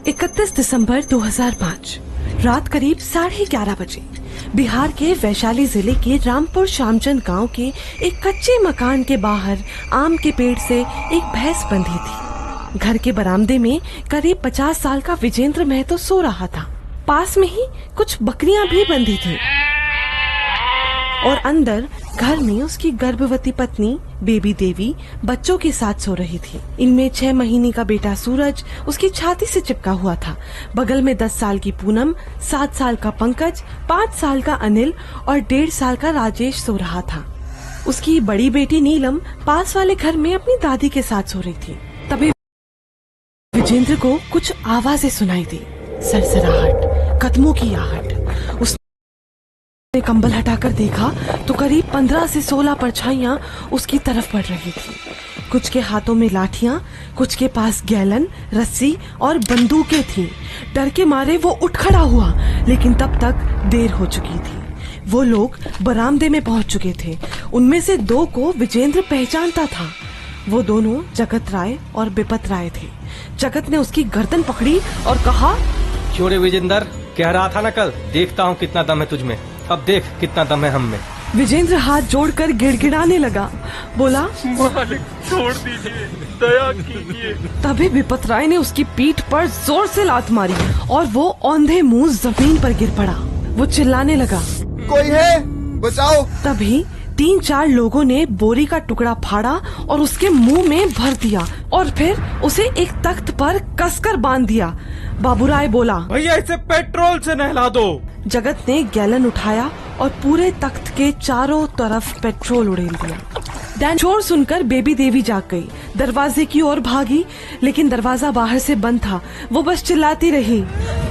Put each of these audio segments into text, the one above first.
31 दिसंबर 2005 रात करीब 11:30 बजे बिहार के वैशाली जिले के रामपुर श्यामचंद गांव के एक कच्चे मकान के बाहर आम के पेड़ से एक भैंस बंधी थी। घर के बरामदे में करीब 50 साल का विजेंद्र महतो सो रहा था। पास में ही कुछ बकरियां भी बंधी थी और अंदर घर में उसकी गर्भवती पत्नी बेबी देवी बच्चों के साथ सो रही थी। इनमें 6 महीने का बेटा सूरज उसकी छाती से चिपका हुआ था। बगल में 10 साल की पूनम, 7 साल का पंकज, 5 साल का अनिल और 1.5 साल का राजेश सो रहा था। उसकी बड़ी बेटी नीलम पास वाले घर में अपनी दादी के साथ सो रही थी। तभी विजेंद्र को कुछ आवाजें सुनाई दी, सरसराहट, कदमों की आहट। उसने कंबल हटाकर देखा तो करीब 15 से 16 परछाइयां उसकी तरफ बढ़ रही थी। कुछ के हाथों में लाठियां, कुछ के पास गैलन, रस्सी और बंदूकें थीं। डर के मारे वो उठ खड़ा हुआ, लेकिन तब तक देर हो चुकी थी। वो लोग बरामदे में पहुंच चुके थे। उनमें से 2 को विजेंद्र पहचानता था। वो दोनों जगत राय और बिपत राय थे। जगत ने उसकी गर्दन पकड़ी और कहा, क्यों रे विजेंद्र, कह रहा था ना कल, देखता हूँ कितना दम है तुझमें, अब देख कितना दम है हम में। विजेंद्र हाथ जोड़कर गिड़गिड़ाने लगा, बोला, मालिक छोड़ दीजिए, दया कीजिए। तभी विपत राय ने उसकी पीठ पर जोर से लात मारी और वो औंधे मुंह जमीन पर गिर पड़ा। वो चिल्लाने लगा, कोई है, बचाओ। तभी 3-4 लोगों ने बोरी का टुकड़ा फाड़ा और उसके मुंह में भर दिया और फिर उसे एक तख्त पर कसकर बांध दिया। बाबूराय बोला, भैया इसे पेट्रोल से नहला दो। जगत ने गैलन उठाया और पूरे तख्त के चारों तरफ पेट्रोल उड़ेल दिया। शोर सुनकर बेबी देवी जाग गई, दरवाजे की ओर भागी, लेकिन दरवाजा बाहर से बंद था। वो बस चिल्लाती रही,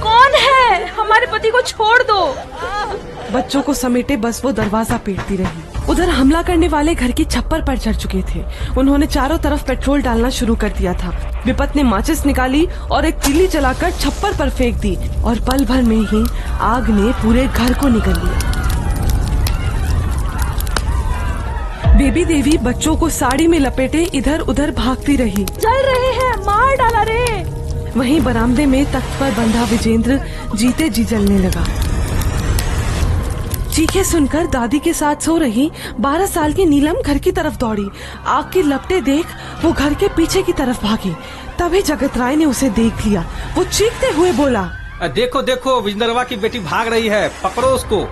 कौन है, हमारे पति को छोड़ दो। बच्चों को समेटे बस वो दरवाजा पीटती रही। उधर हमला करने वाले घर की छप्पर पर चढ़ चुके थे। उन्होंने चारों तरफ पेट्रोल डालना शुरू कर दिया था। विपत ने माचिस निकाली और एक तीली जलाकर छप्पर पर फेंक दी और पल भर में ही आग ने पूरे घर को निगल लिया। बेबी देवी बच्चों को साड़ी में लपेटे इधर उधर भागती रही। चल रहे हैं, मार डाला रे। वहीं बरामदे में तख्त पर बंधा विजेंद्र जीते जी जलने लगा। चीखें सुनकर दादी के साथ सो रही 12 साल की नीलम घर की तरफ दौड़ी। आग की लपटें देख वो घर के पीछे की तरफ भागी। तभी जगत राय ने उसे देख लिया। वो चीखते हुए बोला, देखो देखो, विजेंद्रवा की बेटी भाग रही है, पकड़ो उसको।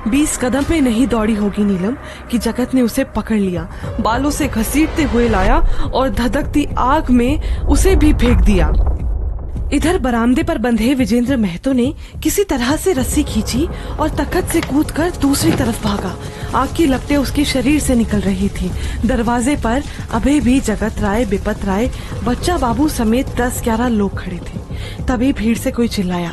20 कदम पे नहीं दौड़ी होगी नीलम कि जगत ने उसे पकड़ लिया, बालों से घसीटते हुए लाया और धधकती आग में उसे भी फेंक दिया। इधर बरामदे पर बंधे विजेंद्र महतो ने किसी तरह से रस्सी खींची और तख्त से कूदकर दूसरी तरफ भागा। आग की लपटें उसके शरीर से निकल रही थी। दरवाजे पर अभी भी जगत राय, बिपत राय, बच्चा बाबू समेत 10-11 लोग खड़े थे। तभी भीड़ से कोई चिल्लाया,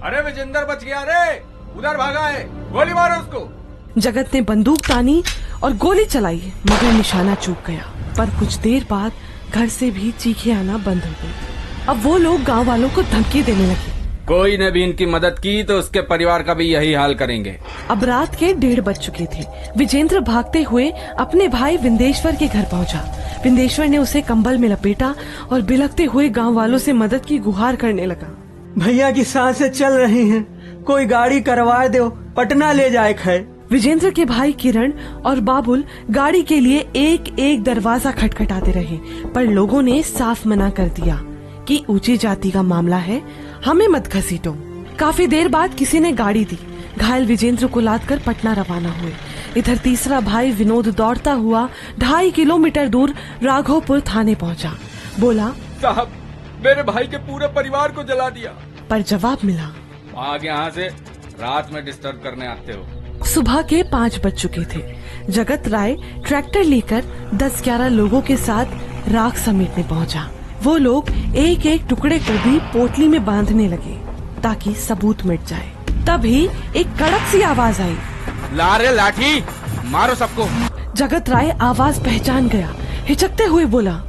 अरे विजेंद्र बच गया रे, उधर भागा है, गोली मारो उसको। जगत ने बंदूक तानी और गोली चलाई, मगर निशाना चूक गया। पर कुछ देर बाद घर से भी चीखें आना बंद हो गई। अब वो लोग गांव वालों को धमकी देने लगे, कोई ने भी इनकी मदद की तो उसके परिवार का भी यही हाल करेंगे। अब रात के 1:30 बज चुके थे। विजेंद्र भागते हुए अपने भाई विंदेश्वर के घर पहुंचा। विंदेश्वर ने उसे कंबल में लपेटा और बिलखते हुए गांव वालों से मदद की गुहार करने लगा। भैया की सांसें चल रही हैं, कोई गाड़ी करवा दो, पटना ले जाए है। विजेंद्र के भाई किरण और बाबुल गाड़ी के लिए एक एक दरवाजा खटखटाते रहे, पर लोगों ने साफ मना कर दिया कि ऊंची जाति का मामला है, हमें मत घसीटो। काफी देर बाद किसी ने गाड़ी दी। घायल विजेंद्र को लादकर पटना रवाना हुए। इधर तीसरा भाई विनोद दौड़ता हुआ 2.5 किलोमीटर दूर राघोपुर थाने पहुंचा। बोला, साहब मेरे भाई के पूरे परिवार को जला दिया। पर जवाब मिला, भाग यहाँ से, रात में डिस्टर्ब करने आते हो। सुबह के 5 बज चुके थे। जगत राय ट्रैक्टर लेकर 10-11 लोगों के साथ राख समेटने पहुंचा। वो लोग एक एक टुकड़े को भी पोटली में बांधने लगे ताकि सबूत मिट जाए। तभी एक कड़क सी आवाज आई, ला रे लाठी, मारो सबको। जगत राय आवाज पहचान गया, हिचकते हुए बोला,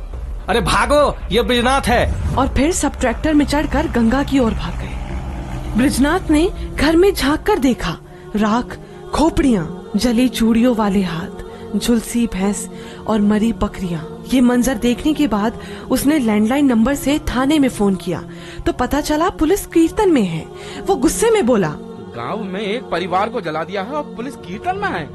अरे भागो, ये ब्रिजनाथ है। और फिर सब ट्रैक्टर में चढ़कर गंगा की ओर भाग गए। ब्रिजनाथ ने घर में झांक कर देखा, राख, खोपड़ियां, जली चूड़ियों वाले हाथ, झुलसी भैंस और मरी बकरियां। ये मंजर देखने के बाद उसने लैंडलाइन नंबर से थाने में फोन किया तो पता चला पुलिस कीर्तन में है। वो गुस्से में बोला, गांव में एक परिवार को जला दिया है और पुलिस कीर्तन में है।